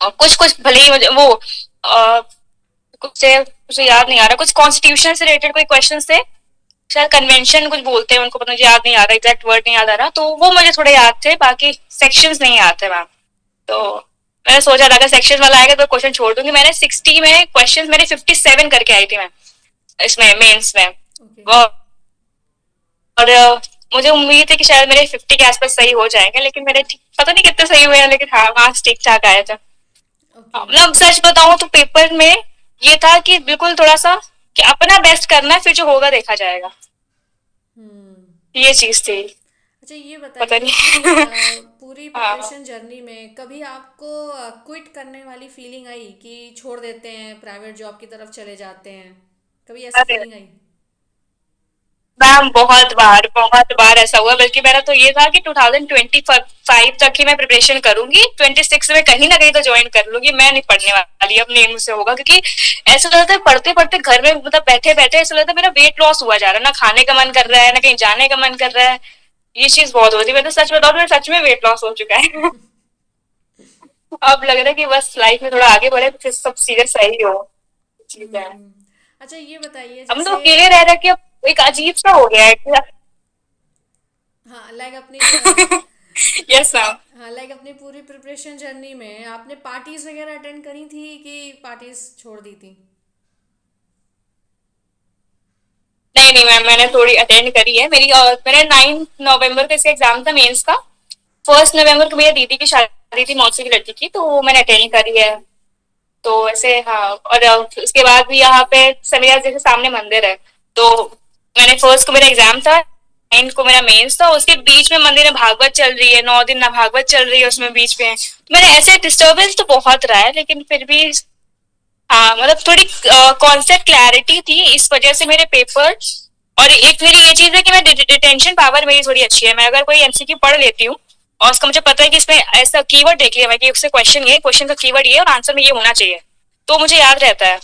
और कुछ कुछ भले ही मुझे वो कुछ से मुझे याद नहीं आ रहा, कुछ कॉन्स्टिट्यूशन से रिलेटेड कोई क्वेश्चन थे, शायद कन्वेंशन कुछ बोलते हैं उनको, पता मुझे याद नहीं आ रहा, एग्जैक्ट वर्ड नहीं याद आ रहा, तो वो मुझे थोड़े याद थे, बाकी सेक्शंस नहीं याद थे मैम। तो मैंने सोचा था अगर सेक्शन वाला आएगा तो क्वेश्चन छोड़ दूंगी। मैंने 60 में क्वेश्चन मैंने 57 करके आई थी मैं इसमें मेंस में। ओके। और मुझे उम्मीद है कि शायद मेरे 50 के आसपास सही हो जाएंगे, लेकिन मेरे पता नहीं कितने सही हुए हैं, लेकिन हाँ मार्क्स ठीक ठाक आया था। ओके। मतलब सच बताऊं तो पेपर में ये था कि बिल्कुल थोड़ा सा कि अपना बेस्ट करना है, फिर जो होगा देखा जाएगा, हम्म। ये चीज थी। अच्छा, ये पता बताइए कि नहीं। पूरी हाँ, प्रिपरेशन जर्नी में कभी आपको क्विट करने वाली फीलिंग आई कि छोड़ देते हैं, प्राइवेट जॉब की तरफ चले जाते हैं? कभी ऐसी अरे फीलिंग आई? मैम बहुत बार ऐसा हुआ, बल्कि मेरा तो ये था कि 2025 तक ही मैं प्रिपरेशन करूंगी, 26 में कहीं ना कहीं तो ज्वाइन कर लूंगी, मैं नहीं पढ़ने वाली, अब नहीं मुझसे होगा। क्योंकि ऐसा लगता है पढ़ते पढ़ते घर में, मतलब बैठे बैठे ऐसा लगता है मेरा वेट लॉस हुआ जा रहा है, ना खाने का मन कर रहा है ना कहीं जाने का मन कर रहा है। ये चीज बहुत होती है, मैं तो सच बताऊं तो मेरा सच में वेट लॉस हो चुका है। अब लग रहा है कि बस लाइफ में थोड़ा आगे बढ़े तो फिर सब चीजें सही हो, चीज है। हम्म। अच्छा, ये बताइए हम तो जैसे। अकेले रह रहे कि अब एक अजीब सा हो गया है कि हाँ, लाइक अपनी यस मैम। हाँ, लाइक अपनी पूरी प्रिपरेशन जर्नी में आपने पार्टीज वगैरह अटेंड करी थी कि पार्टीज छोड़ दी थी? नहीं नहीं मैम, मैंने थोड़ी अटेंड करी है। मैंने 9 नवंबर का इसका एग्जाम था मेंस का। 1 नवंबर को मेरी दीदी की शादी थी, मौसी की लड़की की, तो वो मैंने अटेंड करी है। तो ऐसे हाँ, और उसके बाद भी यहाँ पे समिया जैसे सामने मंदिर है, तो मैंने फर्स्ट को मेरा एग्जाम था, 9 को मेरा मेंस था, उसके बीच में मंदिर में भागवत चल रही है, 9 दिन ना भागवत चल रही है उसमें बीच में। मैंने ऐसे डिस्टर्बेंस तो बहुत रहा है, लेकिन फिर भी हाँ मतलब थोड़ी कॉन्सेप्ट क्लैरिटी थी, इस वजह से मेरे पेपर। और एक मेरी ये चीज है कि मैं डिटेंशन पावर मेरी थोड़ी अच्छी है, मैं अगर कोई एमसीक्यू पढ़ लेती हूँ और उसका मुझे पता है कि इसमें ऐसा कीवर्ड देख लिया मैं कि उससे क्वेश्चन ये, क्वेश्चन का कीवर्ड ये और आंसर में ये होना चाहिए, तो मुझे याद रहता है।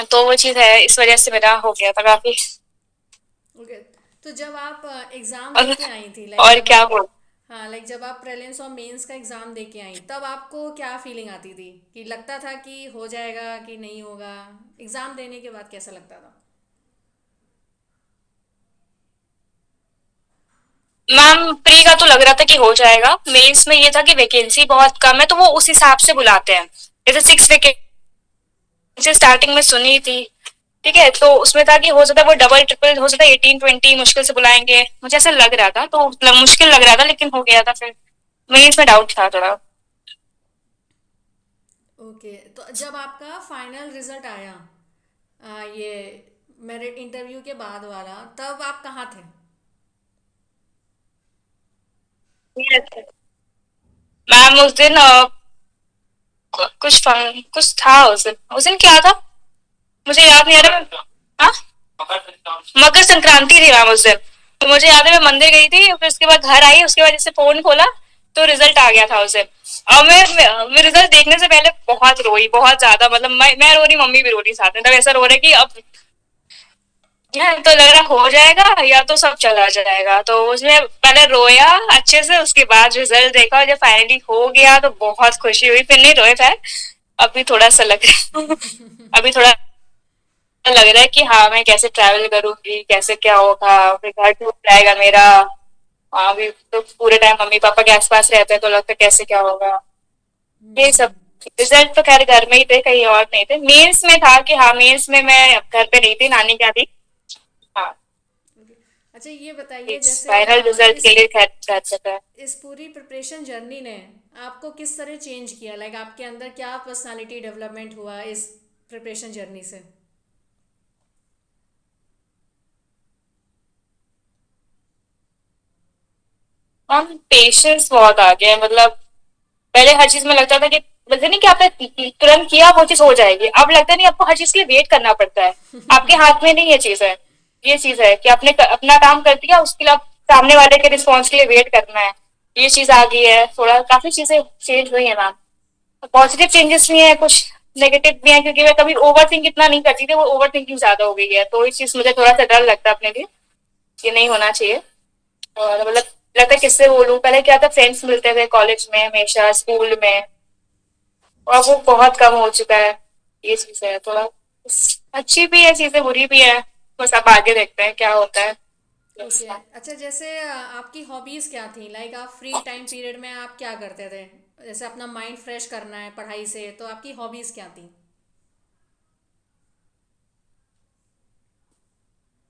तो वो चीज है, इस वजह से मेरा हो गया था काफी। ओके। तो जब आप एग्ज़ाम दे और, के आई थी, लाइक और जब क्या आप बोल। हाँ, लाइक जब आप प्रीलिम्स और मेंस का एग्ज़ाम दे के आई, तब आपको क्या फीलिंग आती थी? कि लगता था कि हो जाएगा कि नहीं होगा? एग्ज़ाम देने के बाद कैसा लगता था? मैम प्री का तो लग रहा था कि हो जाएगा, मेंस में ये था कि वैकेंसी बहुत कम है, तो वो उस हिसाब से बुलाते हैं। जैसे 6 वैकेंसी स्टार्टिंग में सुनी थी, ठीक है, तो उसमें था कि हो सकता है वो डबल ट्रिपल हो सकता है, 18 20 मुश्किल से बुलाएंगे, मुझे ऐसा लग रहा था, तो मुश्किल लग रहा था, लेकिन हो गया था फिर। मेंस में डाउट था थोड़ा। ओके, तो जब आपका फाइनल रिजल्ट आया, ये मेरिट इंटरव्यू के बाद वाला, तब आप कहाँ थे? मैम उस दिन कुछ था उस दिन क्या था, मुझे याद नहीं आ रहा। हाँ, मकर संक्रांति थी मैम उस दिन। तो मुझे याद है मैं मंदिर गई थी, फिर उसके बाद घर आई, उसके बाद जैसे फोन खोला तो रिजल्ट आ गया था उसे। अब मैं रिजल्ट देखने से पहले बहुत रोई, बहुत ज्यादा, मतलब मैं रो रही, मम्मी भी रो रही साथ में, तब ऐसा रो रहे कि अब यार तो लग रहा हो जाएगा या तो सब चला जाएगा। तो उसने पहले रोया अच्छे से, उसके बाद रिजल्ट देखा, और जब फाइनली हो गया तो बहुत खुशी हुई, फिर नहीं रोए थे। अभी थोड़ा सा लग रहा है अभी थोड़ा लग रहा है कि हाँ मैं कैसे ट्रैवल करूंगी, कैसे क्या होगा, फिर घर टूट जाएगा मेरा। अभी तो पूरे टाइम मम्मी पापा के आसपास रहते हैं तो लगता है कैसे क्या होगा, ये सब। रिजल्ट तो खैर घर में ही थे, कहीं और नहीं थे। मेंस में था कि हाँ, मेंस में मैं घर पे नहीं थी, नानी क्या थी। हाँ, ओके। अच्छा ये बताइए इस जैसे फाइनल रिजल्ट इस के लिए खैर घर से था। इस पूरी प्रिपरेशन जर्नी ने आपको किस तरह चेंज किया, लाइक आपके अंदर क्या पर्सनालिटी डेवलपमेंट हुआ इस प्रिपरेशन जर्नी से? हम पेशेंस बहुत आ गया है, मतलब पहले हर चीज में लगता था कि बोलते नहीं कि आपने तुरंत किया वो चीज हो जाएगी, अब लगता नहीं, आपको हर चीज के लिए वेट करना पड़ता है। आपके हाथ में नहीं ये चीज है। ये चीज है कि आपने अपना काम कर दिया, उसके लिए आप सामने वाले के रिस्पॉन्स के लिए वेट करना है। ये चीज आ गई है, थोड़ा काफी चीजें चेंज हुई है मैम। पॉजिटिव चेंजेस भी है, कुछ नेगेटिव भी है, क्योंकि मैं कभी ओवर थिंक इतना नहीं करती थी, वो ओवर थिंकिंग ज्यादा हो गई है, तो इस चीज मुझे थोड़ा सा डर लगता है अपने लिए, ये नहीं होना चाहिए। और मतलब लगता है किससे बोलूं, पहले क्या था, फ्रेंड्स मिलते थे कॉलेज में हमेशा, स्कूल में, और वो बहुत कम हो चुका है। ये चीज है थोड़ा, अच्छी भी है चीजें, बुरी भी है, बस अब आगे देखते हैं क्या होता है। ओके। अच्छा जैसे आपकी हॉबीज़ क्या थी, लाइक आप फ्री टाइम पीरियड में आप क्या करते थे? जैसे अपना माइंड फ्रेश करना है पढ़ाई से, तो आपकी हॉबीज़ क्या थी?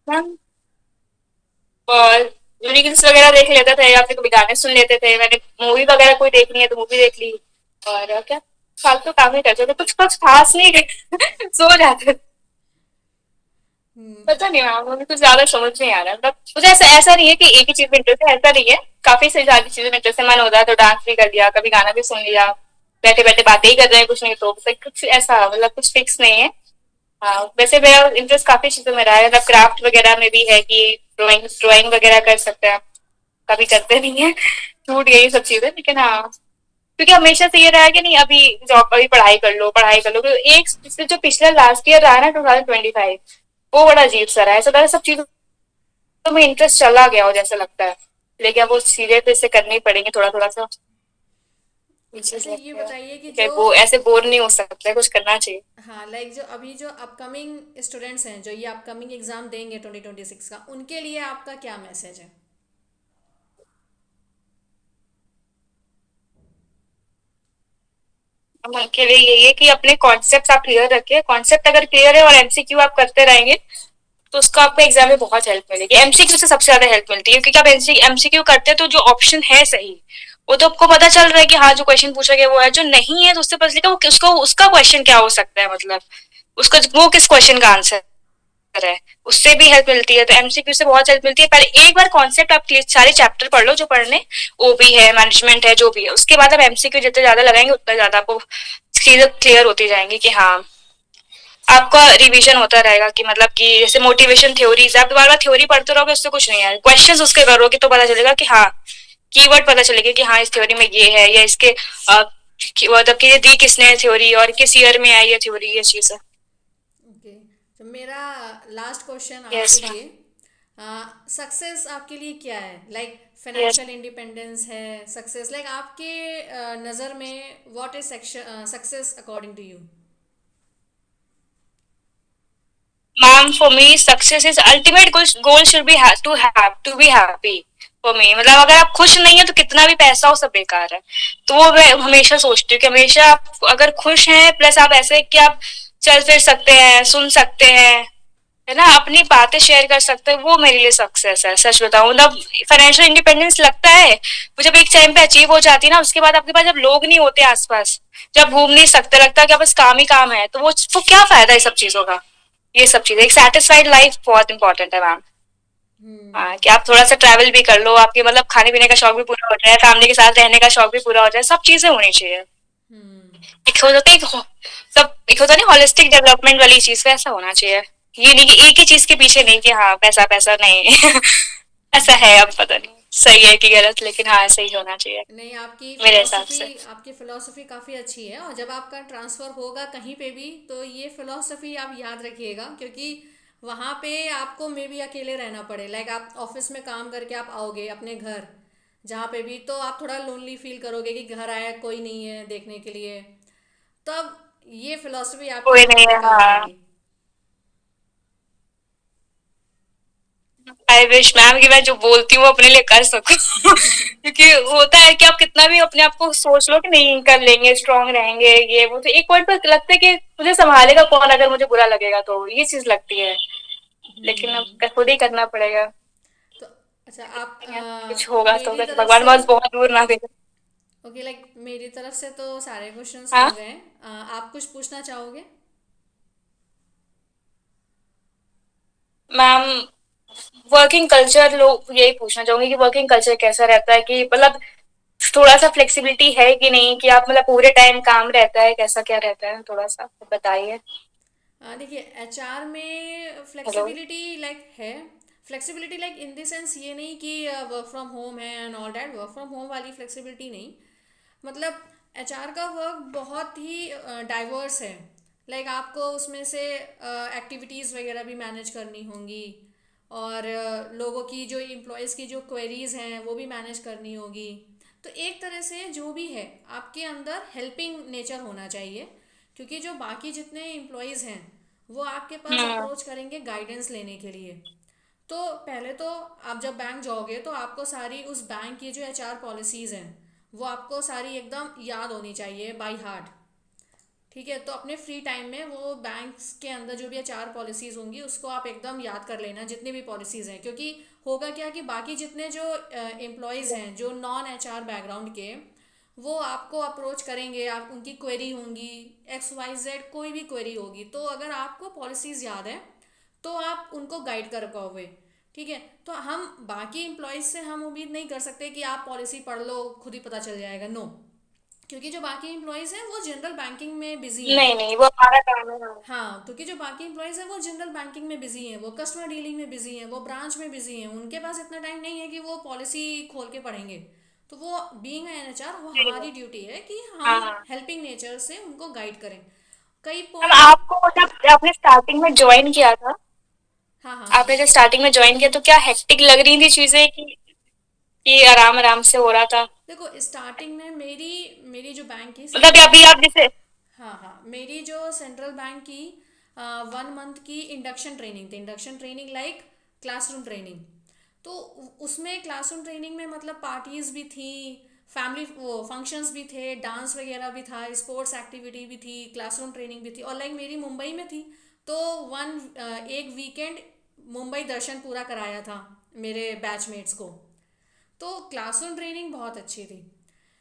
मैम, और रील्स वगैरह देख लेते थे, या फिर कभी गाने सुन लेते थे। मैंने मूवी वगैरह कोई देखनी है तो मूवी देख ली। और क्या, फालतू काम ही करते थे, कुछ कुछ खास नहीं सो जाते थे। हम्म। पता नहीं मैम, मुझे कुछ ज्यादा समझ नहीं आ रहा, मतलब मुझे ऐसा ऐसा नहीं है कि एक ही चीज में इंटरेस्ट है, ऐसा नहीं है। काफी से ज्यादा चीजों में इंटरेस्ट है, मन होता है तो डांस भी कर लिया, कभी गाना भी सुन लिया, बैठे बैठे बातें ही कर रहे हैं कुछ नहीं तो, कुछ ऐसा मतलब कुछ फिक्स नहीं है। हाँ, वैसे मेरा इंटरेस्ट काफी चीजों में रहा है, मतलब क्राफ्ट वगैरह में भी है कि ड्राइंग ड्राइंग वगैरह कर सकते हैं। कभी करते नहीं है, छूट गई सब चीजें, लेकिन हाँ, क्योंकि हमेशा से ये रहा है कि नहीं अभी जॉब, अभी पढ़ाई कर लो, पढ़ाई कर लो। एक जो पिछला लास्ट ईयर रहा है ना, 2025, वो बड़ा अजीब सा रहा है, ऐसा लगा सब चीजों में इंटरेस्ट चला गया हो जैसा लगता है, लेकिन अब वो सीधे पे से करनी पड़ेंगे थोड़ा थोड़ा सा। ये ओके। चीज अच्छा है ये बताइए कि क्या, जो वो ऐसे बोर नहीं हो सकता है, कुछ करना चाहिए। हाँ, लाइक जो अभी जो अपकमिंग स्टूडेंट्स हैं जो ये अपकमिंग एग्ज़ाम देंगे 2026 का, उनके लिए आपका क्या मैसेज है? अब उनके लिए यही है कि अपने कॉन्सेप्ट आप क्लियर रखिए, कॉन्सेप्ट अगर क्लियर है और एमसीक्यू आप करते रहेंगे तो उसका आपको एग्जाम में बहुत हेल्प मिलेगी। एमसीक्यू से सबसे ज्यादा हेल्प मिलती है, क्योंकि आप एमसीक्यू करते हैं तो जो ऑप्शन है सही, वो तो आपको पता चल रहा है कि हाँ जो क्वेश्चन पूछा गया वो है, जो नहीं है तो उससे पता चलेगा वो उसको उसका क्वेश्चन क्या हो सकता है, मतलब उसका वो किस क्वेश्चन का आंसर है, उससे भी हेल्प मिलती है। तो एमसीक्यू से बहुत हेल्प मिलती है। पहले एक बार कॉन्सेप्ट आप सारे चैप्टर पढ़ लो जो पढ़ने, ओबी है, मैनेजमेंट है, जो भी है, उसके बाद आप एमसीक्यू जितने ज्यादा लगाएंगे उतना ज्यादा आपको चीजें क्लियर होती जाएंगी कि हाँ, आपका रिवीजन होता रहेगा कि मतलब कि जैसे मोटिवेशन थ्योरीज, आप बार बार थ्योरी पढ़ते रहोगे उससे कुछ नहीं है, क्वेश्चंस उसके करोगे तो पता चलेगा कि हाँ, कीवर्ड पता चलेगा कि हाँ इस थ्योरी में ये है, या इसके मतलब कि ये दी किसने थ्योरी और किस ईयर में आई ये थ्योरी, ये चीज है। ओके। तो मेरा लास्ट क्वेश्चन यस आपके मैम। लिए, सक्सेस आपके लिए क्या है? लाइक यस फाइनेंशियल इंडिपेंडेंस है सक्सेस, लाइक आपके नज़र में what is success according to you? Ma'am, for me success is ultimate goal should be to be happy for me. मतलब अगर आप खुश नहीं है तो कितना भी पैसा हो सब बेकार है। तो वो मैं हमेशा सोचती हूँ कि हमेशा आप अगर खुश हैं, प्लस आप ऐसे कि आप चल फिर सकते हैं, सुन सकते हैं, है ना, अपनी बातें शेयर कर सकते हैं, वो मेरे लिए सक्सेस है। सच बताऊं मतलब फाइनेंशियल इंडिपेंडेंस लगता है वो जब एक टाइम पे अचीव हो जाती है ना, उसके बाद आपके पास जब लोग नहीं होते आसपास, जब घूम नहीं सकते, लगता है कि बस काम ही काम है, तो वो क्या फायदा है सब चीजों का। ये सब चीजें, एक सेटिस्फाइड लाइफ बहुत इंपॉर्टेंट है मैम। हाँ, कि आप थोड़ा सा ट्रैवल भी कर लो, आपके मतलब खाने पीने का शौक भी पूरा हो जाए, फैमिली के साथ रहने का शौक भी पूरा हो जाए, सब चीजें होनी चाहिए। हम्म। एक हो जाता है सब एक होता है ना होलिस्टिक डेवलपमेंट वाली चीज, वैसा होना चाहिए। ये नहीं कि एक ही चीज के पीछे नहीं कि हाँ पैसा पैसा नहीं ऐसा है अब पता नहीं। सही है कि गलत, लेकिन हाँ सही होना चाहिए नहीं, मेरे हिसाब से। आपकी फिलॉसफी काफ़ी अच्छी है, और जब आपका ट्रांसफ़र होगा कहीं पे भी तो ये फिलॉसफी आप याद रखिएगा, क्योंकि वहाँ पे आपको मे भी अकेले रहना पड़े, लाइक आप ऑफिस में काम करके आप आओगे अपने घर जहाँ पे भी, तो आप थोड़ा लोनली फील करोगे कि घर आया कोई नहीं है देखने के लिए, तब ये फिलॉसफी आपकी कोई नहीं बहुत ही है, काम हाँ। आएगी। आई विश मैम कि मैं जो बोलती हूँ वो अपने लिए कर सकूं। क्योंकि होता है कि आप कितना भी अपने आप को सोच लो कि नहीं कर लेंगे, स्ट्रांग रहेंगे, ये वो, तो एक पॉइंट पर लगता है कि मुझे संभालेगा कौन अगर मुझे बुरा लगेगा, तो ये चीज लगती है। लेकिन हम्म। अब खुद ही करना पड़ेगा। तो अच्छा, आप कुछ होगा तो मेरी बस तरफ भगवान से, बस बहुत दूर ना दे। ओके, लाइक मेरी तरफ से तो सारे क्वेश्चंस हो हाँ गए। आप कुछ पूछना चाहोगे? मैम, वर्किंग कल्चर, लोग यही पूछना चाहूंगी कि वर्किंग कल्चर कैसा रहता है, कि मतलब थोड़ा सा फ्लेक्सिबिलिटी है कि नहीं, कि आप मतलब पूरे टाइम काम रहता है, कैसा क्या रहता है, थोड़ा सा बताइए। देखिए, एचआर में हेलो। फ्लेक्सिबिलिटी लाइक है। Flexibility like in the sense ये नहीं कि वर्क फ्रॉम होम है and all that, work from home वाली फ्लेक्सिबिलिटी नहीं। मतलब एचआर का वर्क बहुत ही डाइवर्स है। लाइक आपको उसमें से एक्टिविटीज़ वगैरह भी मैनेज करनी होंगी, और लोगों की जो एम्प्लॉयज़ की जो क्वेरीज हैं वो भी मैनेज करनी होगी। तो एक तरह से जो भी है, आपके अंदर हेल्पिंग नेचर होना चाहिए, क्योंकि जो बाकी जितने एम्प्लॉयज़ हैं वो आपके पास हम्म। अप्रोच करेंगे गाइडेंस लेने के लिए। तो पहले तो आप जब बैंक जाओगे तो आपको सारी उस बैंक की जो एचआर पॉलिसीज़ हैं वो आपको सारी एकदम याद होनी चाहिए बाय हार्ट। ठीक है, तो अपने फ्री टाइम में वो बैंक्स के अंदर जो भी एचआर पॉलिसीज होंगी उसको आप एकदम याद कर लेना, जितनी भी पॉलिसीज हैं, क्योंकि होगा क्या कि बाकी जितने जो एम्प्लॉयज़ हैं जो नॉन एचआर बैकग्राउंड के, वो आपको अप्रोच करेंगे, आप उनकी क्वेरी होंगी, एक्स वाई जेड कोई भी क्वेरी होगी, तो अगर आपको पॉलिसीज़ याद है तो आप उनको गाइड कर पाओगे। ठीक है, तो हम बाकी एम्प्लॉयज़ से हम उम्मीद नहीं कर सकते कि आप पॉलिसी पढ़ लो खुद ही पता चल जाएगा, नो। क्योंकि जो बाकी एम्प्लॉयज़ हैं वो जनरल बैंकिंग में बिजी हैं। नहीं नहीं, वो हमारा काम है, हाँ। हाँ, क्योंकि जो बाकी एम्प्लॉयज़ हैं वो जनरल बैंकिंग में बिजी हैं, वो कस्टमर डीलिंग में बिजी हैं, वो ब्रांच में बिजी हैं, उनके पास इतना टाइम नहीं है कि वो पॉलिसी खोल के पढ़ेंगे। तो वो बीइंग एनएचआर, वो सही हमारी है। ड्यूटी है कि हाँ हम हाँ। हेल्पिंग नेचर से उनको गाइड करें। कई अब पॉइंट। आपको जब आपने स्टार्टिंग में ज्वाइन किया था, हाँ हाँ हाँ। आपने जब स्टार्टिंग में ज्वाइन किया तो क्या हेक्टिक लग रही थी चीजें, कि आराम आराम से हो रहा था? देखो, स्टार्टिंग में मेरी मेरी जो बैंक की मतलब कि सेंट्रल, अभी आप जैसे। हाँ हाँ, मेरी जो सेंट्रल बैंक की 1 मंथ की इंडक्शन ट्रेनिंग थी। Induction training like classroom training. तो उसमें क्लासरूम ट्रेनिंग में मतलब पार्टीज भी थी, फैमिली वो फंक्शंस भी थे, डांस वगैरह भी था, स्पोर्ट्स एक्टिविटी भी थी, क्लासरूम ट्रेनिंग भी थी, और लाइक मेरी मुंबई में थी। तो एक वीकेंड मुंबई दर्शन पूरा कराया था मेरे बैचमेट्स को। तो क्लासरूम ट्रेनिंग बहुत अच्छी थी।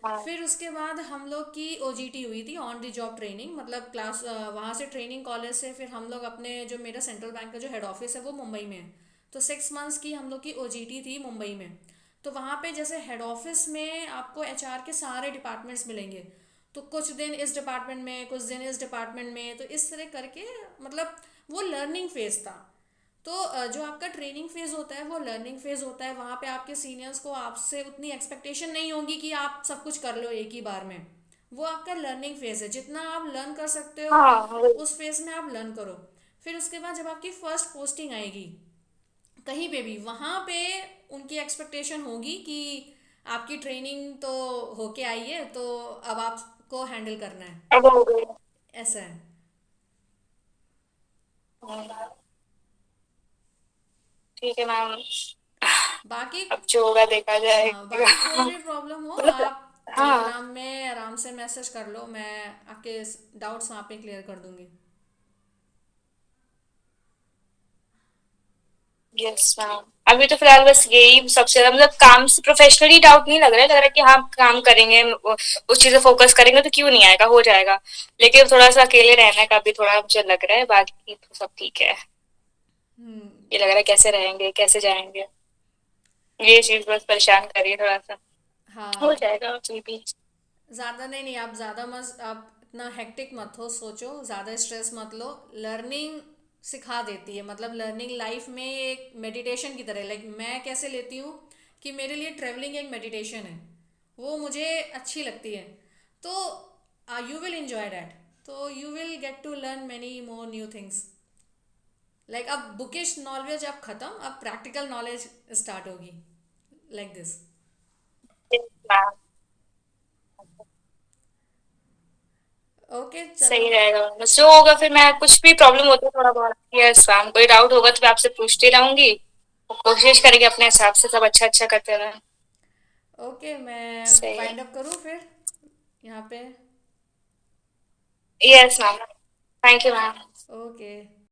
हाँ। फिर उसके बाद हम लोग की ओजीटी हुई थी, ऑन द जॉब ट्रेनिंग, मतलब क्लास वहाँ से ट्रेनिंग कॉलेज से फिर हम लोग अपने जो मेरा सेंट्रल बैंक का जो हेड ऑफिस है वो मुंबई में है। तो 6 मंथ्स की हम लोग की ओजीटी थी मुंबई में। तो वहाँ पे जैसे हेड ऑफिस में आपको एचआर के सारे डिपार्टमेंट्स मिलेंगे, तो कुछ दिन इस डिपार्टमेंट में, कुछ दिन इस डिपार्टमेंट में, तो इस तरह करके मतलब वो लर्निंग फेज था। तो जो आपका ट्रेनिंग फेज होता है वो लर्निंग फेज होता है, वहाँ पे आपके सीनियर्स को आपसे उतनी एक्सपेक्टेशन नहीं होगी कि आप सब कुछ कर लो एक ही बार में। वो आपका लर्निंग फेज है, जितना आप लर्न कर सकते हो हाँ वही। उस फेज में आप लर्न करो। फिर उसके बाद जब आपकी फर्स्ट पोस्टिंग आएगी कहीं पे भी, वहाँ पे उनकी एक्सपेक्टेशन होगी कि आपकी ट्रेनिंग तो होके आई है, तो अब आपको हैंडल करना है। अब हो गई। ऐसा है। ठीक है मैम। बाकी, अब जो होगा देखा हाँ, जाएगा। बाकी कोई भी प्रॉब्लम हो मतलब आप हाँ। टेलीग्राम में आराम से मैसेज कर लो, मैं आपके डाउट्स वहाँ पे क्लियर कर दूंगी। Yes ma'am. अभी तो फिलहाल बस यही सबसे ज्यादा, मतलब काम से प्रोफेशनली डाउट नहीं लग रहा है, लग रहा है कि हाँ काम करेंगे, उस चीज पे फोकस करेंगे तो क्यों नहीं आएगा, हो जाएगा। लेकिन थोड़ा सा अकेले रहने का भी थोड़ा मुझे लग रहा है, बाकी तो सब ठीक है। हम्म। ये लग रहा है कैसे रहेंगे कैसे जाएंगे, ये चीज बस परेशान कर रही है थोड़ा सा। हो हाँ, जाएगा कोई भी। ज़्यादा नहीं, नहीं, आप ज़्यादा मत, आप इतना हेक्टिक मत हो, सोचो ज़्यादा स्ट्रेस मत लो। लर्निंग सिखा देती है, मतलब लर्निंग लाइफ में एक मेडिटेशन की तरह, लाइक मैं कैसे लेती हूँ कि मेरे लिए ट्रैवलिंग एक मेडिटेशन है, वो मुझे अच्छी लगती है। तो यू विल enjoy दैट, तो you will get to learn many more new things. Like अब बुकिश नॉलेज अब खत्म, अब प्रैक्टिकल नॉलेज स्टार्ट होगी, लाइक दिस। मैम ओके चलो। सही रहेगा मैम, जो होगा फिर मैं कुछ भी प्रॉब्लम होती है थोड़ा बहुत, यस मैम, कोई डाउट होगा तो मैं आपसे पूछती रहूंगी, और कोशिश करेंगे अपने हिसाब से सब अच्छा अच्छा करते रहें। ओके, मैं सही है। वाइंड अप करूँ फिर यहाँ पे। Yes ma'am, thank you ma'am. Okay.